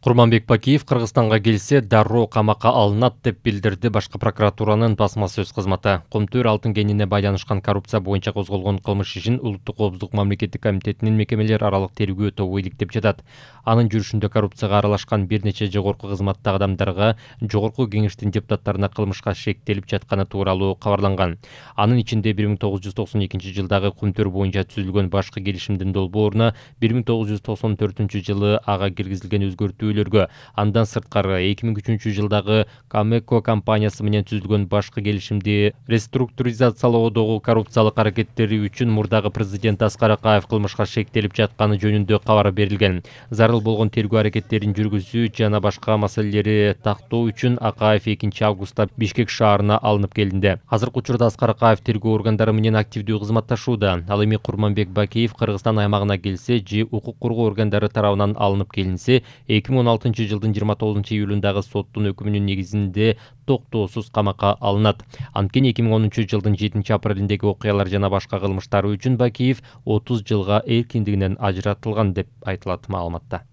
Курманбек Бакиев Кыргызстанга келсе, дароо камакка алынат деп билдирди башкы прокуратуранын басма сөз кызматы. Кумтөр алтын кенине байланышкан коррупция боюнча козголгон кылмыш ишин Улуттук коопсуздук мамлекеттик комитетинин мекемелер аралык тергөө тобу иликтеп жатат. Анын жүрүшүндө коррупцияга аралашкан бир нече жогорку кызматтагы адамдарга Жогорку кеңештин депутаттарына кылмышка шектелип жатканы тууралуу кабарланган. Анын ичинде 1992 жылдагы Кумтөр боюнча түзүлгөн башкы келишимдин долбооруна 1994 жылы ага киргизилген өзгөртүүлөргө, андан сырткары 2003 жылдагы Камеко компаниясы менен түзүлгөн башкы келишимди реструктуризациялоодогу коррупциялык аракеттери үчүн мурдагы президент Аскар Акаев кылмышка шектелип жатканы жөнүндө кабар берилген. Зарыл болгон тергөө аракеттерин жүргүзүү жана башка маселелери тактоо үчүн Акаев 2 августта Бишкек шаарына алынып келинди. Азыркы учурда Аскар Акаев тергөө органдары менен активдүү кызматташууда. Ал эми Курманбек Бакиев Кыргызстан аймагына келсе же укук коргоо органдары тарабынан алынып келинсе, 2016 жылдын 29 июлундагы соттун өкүмүнүн негизинде токтоосуз камакка алынат. Анткени 2010 жылдын 7 апрелиндеги окуялар жана башка кылмыштары үчүн Бакиев 30 жылга эркиндигинен ажыратылган деп айтылат маалыматта.